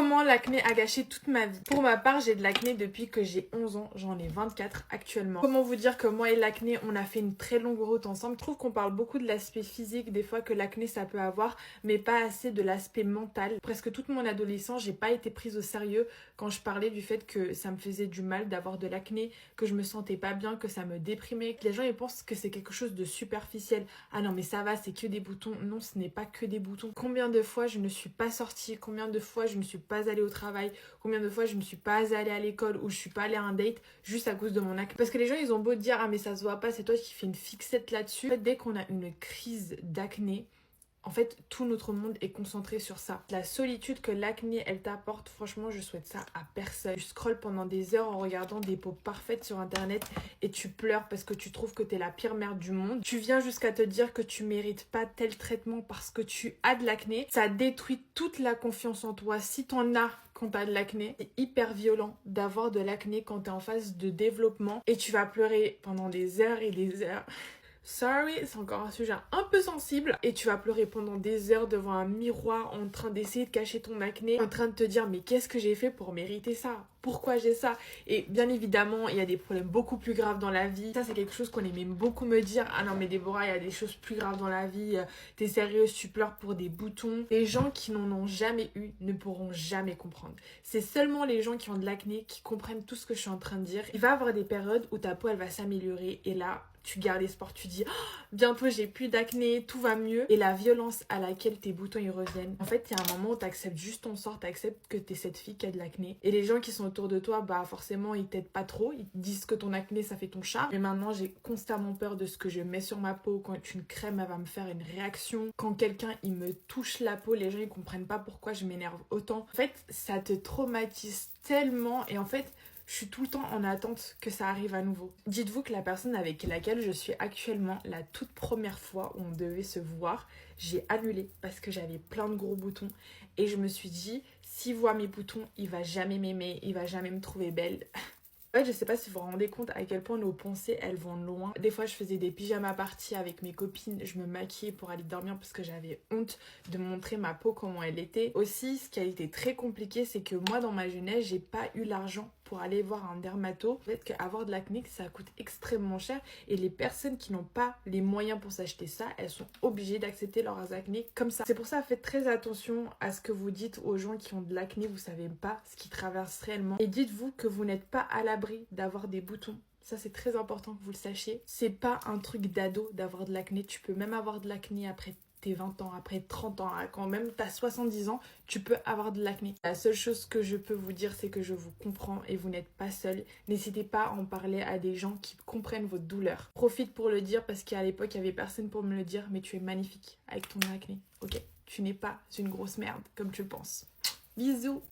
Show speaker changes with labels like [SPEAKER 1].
[SPEAKER 1] Comment l'acné a gâché toute ma vie? Pour ma part, j'ai de l'acné depuis que j'ai 11 ans, j'en ai 24 actuellement. Comment vous dire que moi et l'acné, on a fait une très longue route ensemble. Je trouve qu'on parle beaucoup de l'aspect physique, des fois que l'acné ça peut avoir, mais pas assez de l'aspect mental. Presque toute mon adolescence, j'ai pas été prise au sérieux quand je parlais du fait que ça me faisait du mal d'avoir de l'acné, que je me sentais pas bien, que ça me déprimait. Les gens ils pensent que c'est quelque chose de superficiel. Ah non mais ça va, c'est que des boutons. Non, ce n'est pas que des boutons. Combien de fois je ne suis pas sortie, combien de fois je ne suis pas allée au travail, combien de fois je ne suis pas allée à l'école ou je suis pas allée à un date juste à cause de mon acné. Parce que les gens ils ont beau dire ah mais ça se voit pas, c'est toi qui fais une fixette là-dessus. En fait, dès qu'on a une crise d'acné, en fait, tout notre monde est concentré sur ça. La solitude que l'acné, elle t'apporte, franchement, je souhaite ça à personne. Tu scrolles pendant des heures en regardant des peaux parfaites sur internet et tu pleures parce que tu trouves que t'es la pire merde du monde. Tu viens jusqu'à te dire que tu mérites pas tel traitement parce que tu as de l'acné. Ça détruit toute la confiance en toi. Si t'en as quand t'as de l'acné, c'est hyper violent d'avoir de l'acné quand t'es en phase de développement et tu vas pleurer pendant des heures et des heures. Sorry, c'est encore un sujet un peu sensible et tu vas pleurer pendant des heures devant un miroir en train d'essayer de cacher ton acné, en train de te dire mais qu'est-ce que j'ai fait pour mériter ça? Pourquoi j'ai ça? Et bien évidemment, il y a des problèmes beaucoup plus graves dans la vie. Ça, c'est quelque chose qu'on aimait beaucoup me dire. Ah non, mais Déborah, il y a des choses plus graves dans la vie. T'es sérieuse, tu pleures pour des boutons. Les gens qui n'en ont jamais eu ne pourront jamais comprendre. C'est seulement les gens qui ont de l'acné qui comprennent tout ce que je suis en train de dire. Il va y avoir des périodes où ta peau, elle va s'améliorer et là, tu gardes espoir, tu dis oh, bientôt j'ai plus d'acné, tout va mieux. Et la violence à laquelle tes boutons ils reviennent. En fait, il y a un moment où t'acceptes juste ton sort, t'acceptes que t'es cette fille qui a de l'acné. Et les gens qui sont autour de toi, bah forcément ils t'aident pas trop, ils te disent que ton acné ça fait ton charme. Mais maintenant j'ai constamment peur de ce que je mets sur ma peau, quand une crème elle va me faire une réaction, quand quelqu'un il me touche la peau, les gens ils comprennent pas pourquoi je m'énerve autant. En fait, ça te traumatise tellement et en fait, je suis tout le temps en attente que ça arrive à nouveau. Dites-vous que la personne avec laquelle je suis actuellement, la toute première fois où on devait se voir, j'ai annulé parce que j'avais plein de gros boutons. Et je me suis dit, s'il voit mes boutons, il va jamais m'aimer, il va jamais me trouver belle. En fait, je sais pas si vous vous rendez compte à quel point nos pensées, elles vont loin. Des fois, je faisais des pyjamas parties avec mes copines. Je me maquillais pour aller dormir parce que j'avais honte de montrer ma peau comment elle était. Aussi, ce qui a été très compliqué, c'est que moi, dans ma jeunesse, j'ai pas eu l'argent pour aller voir un dermato. Peut-être qu'avoir de l'acné, ça coûte extrêmement cher. Et les personnes qui n'ont pas les moyens pour s'acheter ça, elles sont obligées d'accepter leurs acné comme ça. C'est pour ça, faites très attention à ce que vous dites aux gens qui ont de l'acné. Vous savez pas ce qu'ils traversent réellement. Et dites-vous que vous n'êtes pas à l'abri d'avoir des boutons. Ça, c'est très important que vous le sachiez. C'est pas un truc d'ado d'avoir de l'acné. Tu peux même avoir de l'acné après tes 20 ans, après 30 ans, quand même t'as 70 ans, tu peux avoir de l'acné. La seule chose que je peux vous dire, c'est que je vous comprends et vous n'êtes pas seul. N'hésitez pas à en parler à des gens qui comprennent votre douleur. Profite pour le dire parce qu'à l'époque, il y avait personne pour me le dire, mais tu es magnifique avec ton acné. Ok, tu n'es pas une grosse merde comme tu le penses. Bisous!